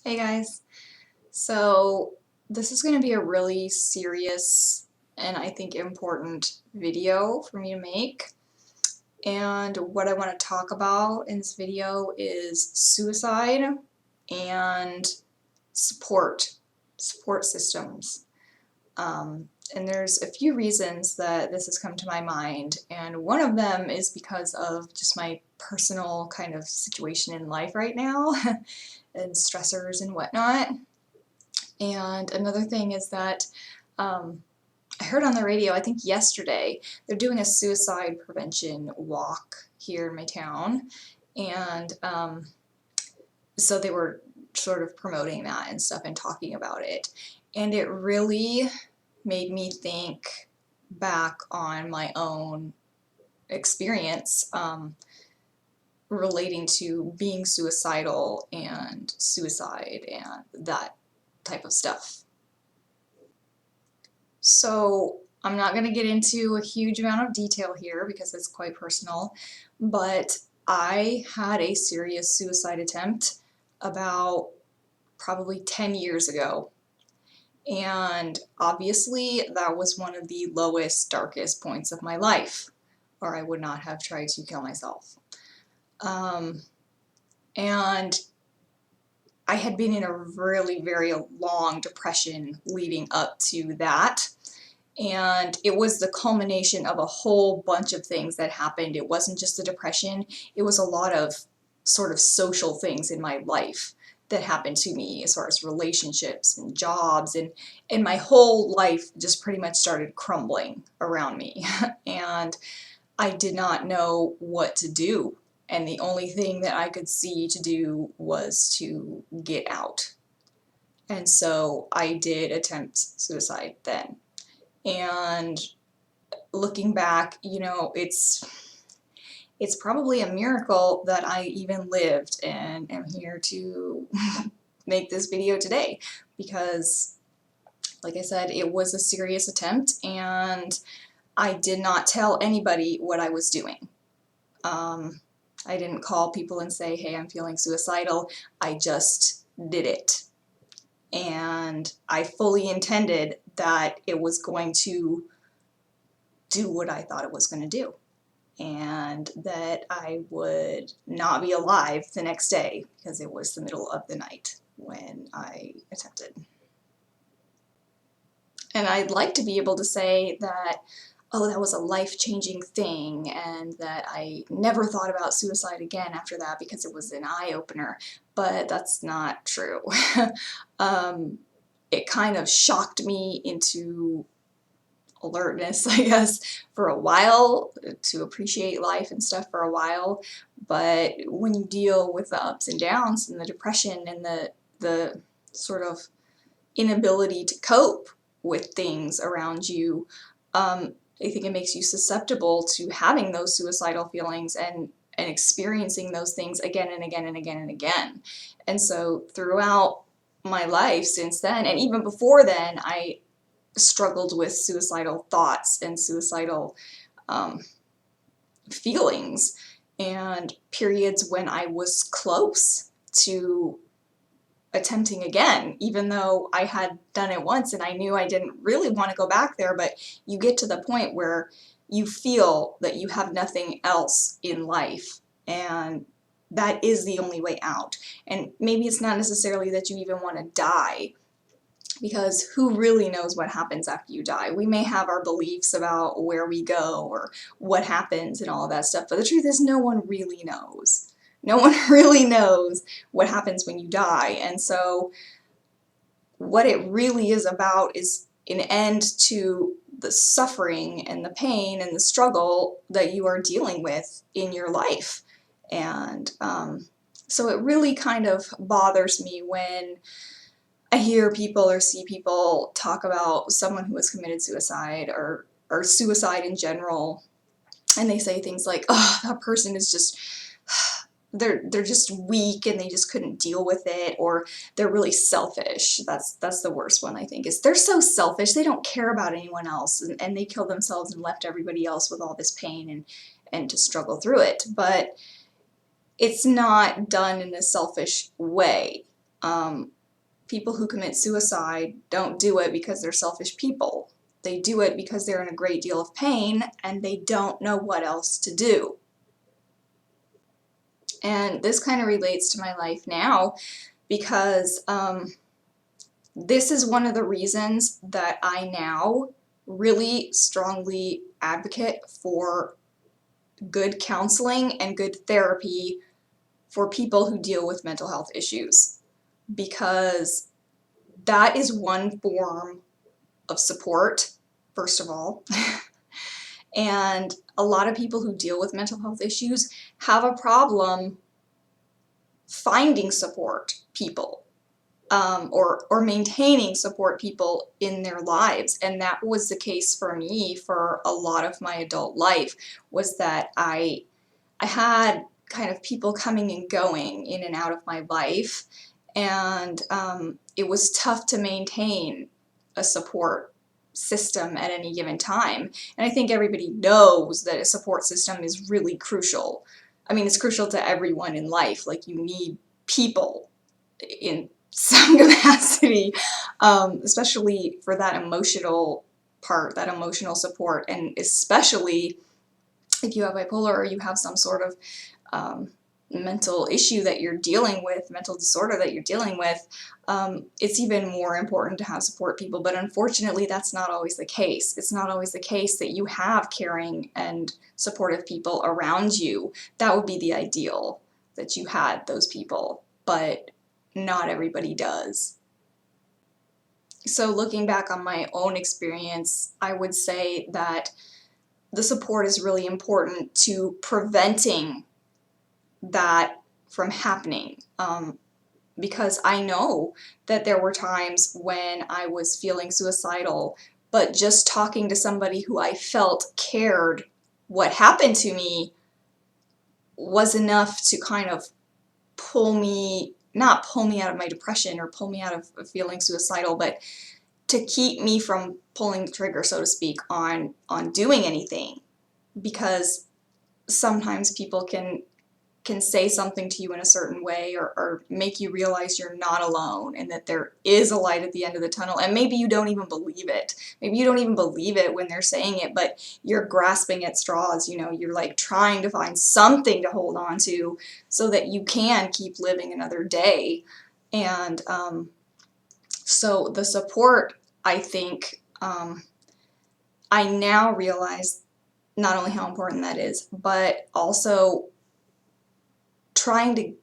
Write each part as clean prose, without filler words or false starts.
Hey guys, so this is going to be a really serious and I think important video for me to make. And what I want to talk about in this video is suicide and support systems. And there's a few reasons that this has come to my mind, and one of them is because of just my personal kind of situation in life right now and stressors and whatnot. And another thing is that I heard on the radio, I think yesterday, they're doing a suicide prevention walk here in my town. And so they were sort of promoting that and stuff and talking about it. And it really made me think back on my own experience relating to being suicidal and suicide and that type of stuff. So I'm not going to get into a huge amount of detail here because it's quite personal, but I had a serious suicide attempt about probably 10 years ago. And obviously that was one of the lowest, darkest points of my life, or I would not have tried to kill myself. And I had been in a really, very long depression leading up to that. And it was the culmination of a whole bunch of things that happened. It wasn't just the depression, it was a lot of sort of social things in my life that happened to me as far as relationships and jobs, and my whole life just pretty much started crumbling around me. And I did not know what to do. And the only thing that I could see to do was to get out. And so I did attempt suicide then. And looking back, it's probably a miracle that I even lived and am here to make this video today, because like I said, it was a serious attempt and I did not tell anybody what I was doing. I didn't call people and say, hey, I'm feeling suicidal. I just did it. And I fully intended that it was going to do what I thought it was going to do, and that I would not be alive the next day because it was the middle of the night when I attempted. And I'd like to be able to say that, oh, that was a life-changing thing and that I never thought about suicide again after that because it was an eye-opener, but that's not true. It kind of shocked me into alertness, I guess, for a while, to appreciate life and stuff for a while. But when you deal with the ups and downs and the depression and the sort of inability to cope with things around you, I think it makes you susceptible to having those suicidal feelings and experiencing those things again and again and again and again. And so throughout my life since then, and even before then, I struggled with suicidal thoughts and suicidal feelings, and periods when I was close to attempting again, even though I had done it once and I knew I didn't really want to go back there. But you get to the point where you feel that you have nothing else in life, and that is the only way out. And maybe it's not necessarily that you even want to die, because who really knows what happens after you die? We may have our beliefs about where we go or what happens and all of that stuff, but the truth is no one really knows. No one really knows what happens when you die. And so what it really is about is an end to the suffering and the pain and the struggle that you are dealing with in your life. And so it really kind of bothers me when I hear people or see people talk about someone who has committed suicide or suicide in general, and they say things like, oh, that person is just, they're just weak and they just couldn't deal with it, or they're really selfish. That's the worst one, I think, is they're so selfish, they don't care about anyone else, and they killed themselves and left everybody else with all this pain and to struggle through it. But it's not done in a selfish way. People who commit suicide don't do it because they're selfish people. They do it because they're in a great deal of pain and they don't know what else to do. And this kind of relates to my life now because this is one of the reasons that I now really strongly advocate for good counseling and good therapy for people who deal with mental health issues, because that is one form of support, first of all. And a lot of people who deal with mental health issues have a problem finding support people, or maintaining support people in their lives. And that was the case for me for a lot of my adult life, was that I had kind of people coming and going in and out of my life, and it was tough to maintain a support system at any given time. And I think everybody knows that a support system is really crucial. I mean, it's crucial to everyone in life. Like, you need people in some capacity, especially for that emotional part, that emotional support, and especially if you have bipolar or you have some sort of mental issue that you're dealing with, mental disorder that you're dealing with, it's even more important to have support people. But unfortunately, that's not always the case. It's not always the case that you have caring and supportive people around you. That would be the ideal, that you had those people, but not everybody does. So looking back on my own experience, I would say that the support is really important to preventing that from happening, because I know that there were times when I was feeling suicidal, but just talking to somebody who I felt cared what happened to me was enough to kind of not pull me out of my depression or pull me out of feeling suicidal, but to keep me from pulling the trigger, so to speak, on doing anything. Because sometimes people can say something to you in a certain way, or make you realize you're not alone and that there is a light at the end of the tunnel. And maybe you don't even believe it. Maybe you don't even believe it when they're saying it, but you're grasping at straws, you're like trying to find something to hold on to so that you can keep living another day. And so the support, I think, I now realize not only how important that is, but also trying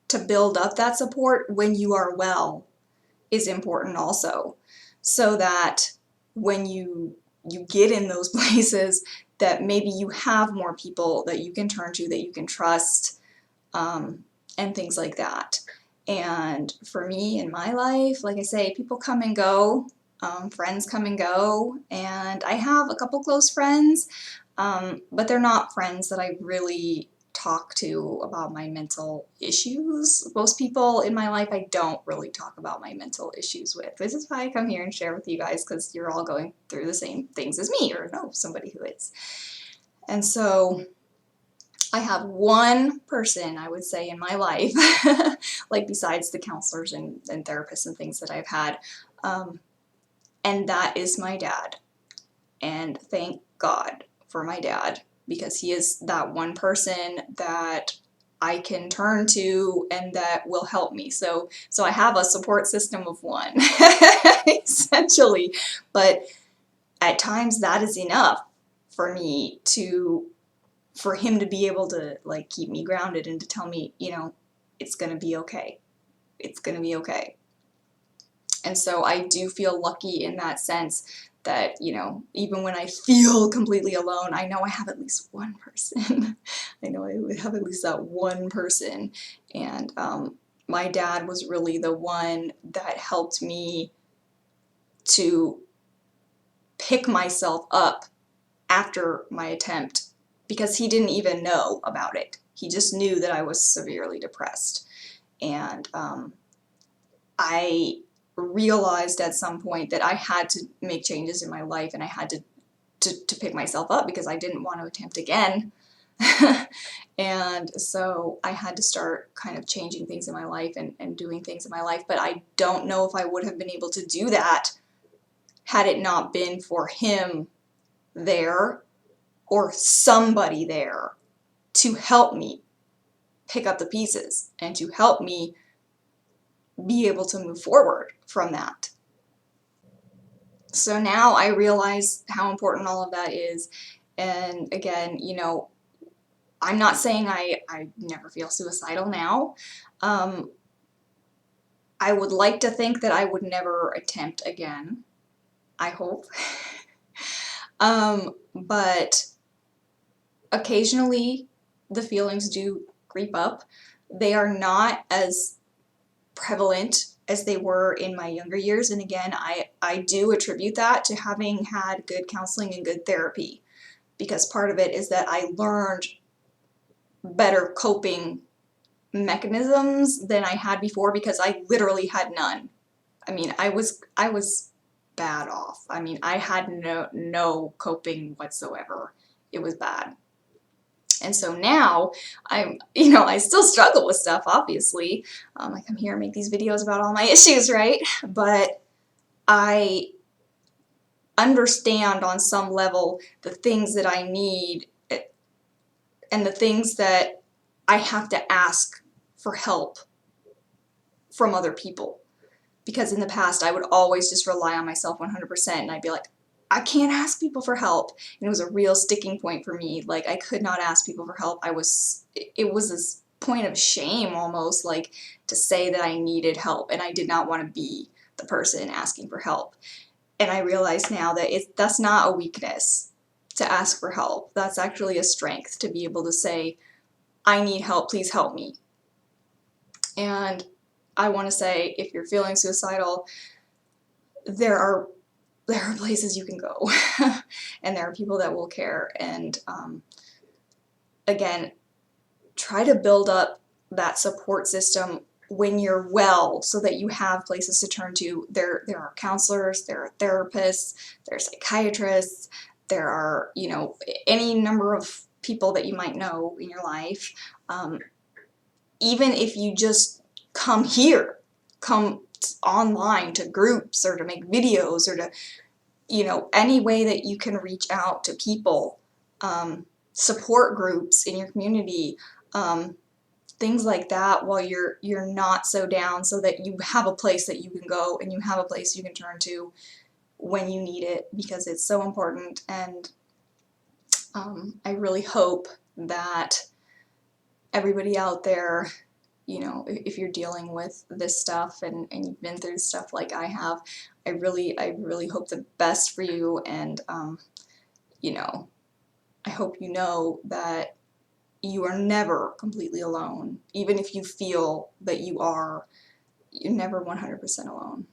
to build up that support when you are well is important also, so that when you get in those places, that maybe you have more people that you can turn to, that you can trust, and things like that. And for me in my life, like I say, people come and go, friends come and go, and I have a couple close friends, but they're not friends that I really talk to about my mental issues. Most people in my life I don't really talk about my mental issues with. This is why I come here and share with you guys, because you're all going through the same things as me, or know somebody who is. And so I have one person, I would say, in my life, like besides the counselors and therapists and things that I've had, and that is my dad. And thank God for my dad, because he is that one person that I can turn to and that will help me. So I have a support system of one, essentially. But at times that is enough for me for him to be able to like keep me grounded and to tell me, it's gonna be okay. It's gonna be okay. And so I do feel lucky in that sense that, even when I feel completely alone, I know I have at least one person. I know I would have at least that one person. And my dad was really the one that helped me to pick myself up after my attempt, because he didn't even know about it. He just knew that I was severely depressed. And I realized at some point that I had to make changes in my life, and I had to pick myself up, because I didn't want to attempt again. And so I had to start kind of changing things in my life and doing things in my life, but I don't know if I would have been able to do that had it not been for him there or somebody there to help me pick up the pieces and to help me be able to move forward from that. So now I realize how important all of that is. And again, you know, I'm not saying I never feel suicidal now. I would like to think that I would never attempt again. I hope. But occasionally the feelings do creep up. They are not as prevalent as they were in my younger years. And again, I do attribute that to having had good counseling and good therapy, because part of it is that I learned better coping mechanisms than I had before, because I literally had none. I mean, I was bad off. I mean, I had no coping whatsoever. It was bad. And so now I still struggle with stuff, obviously. I come here and make these videos about all my issues, right? But I understand on some level the things that I need and the things that I have to ask for help from other people. Because in the past, I would always just rely on myself 100%, and I'd be like, I can't ask people for help. And it was a real sticking point for me. Like, I could not ask people for help. It was this point of shame almost, like, to say that I needed help, and I did not want to be the person asking for help. And I realize now that that's not a weakness to ask for help. That's actually a strength, to be able to say, I need help, please help me. And I want to say, if you're feeling suicidal, there are places you can go and there are people that will care. And again, try to build up that support system when you're well, so that you have places to turn to. There are counselors, there are therapists, there are psychiatrists, there are, you know, any number of people that you might know in your life. Even if you just come here, come online to groups or to make videos or to, you know, any way that you can reach out to people, support groups in your community, things like that, while you're not so down, so that you have a place that you can go and you have a place you can turn to when you need it, because it's so important. And I really hope that everybody out there, you know, if you're dealing with this stuff and you've been through stuff like I have, I really hope the best for you. And you know, I hope you know that you are never completely alone. Even if you feel that you are, you're never 100% alone.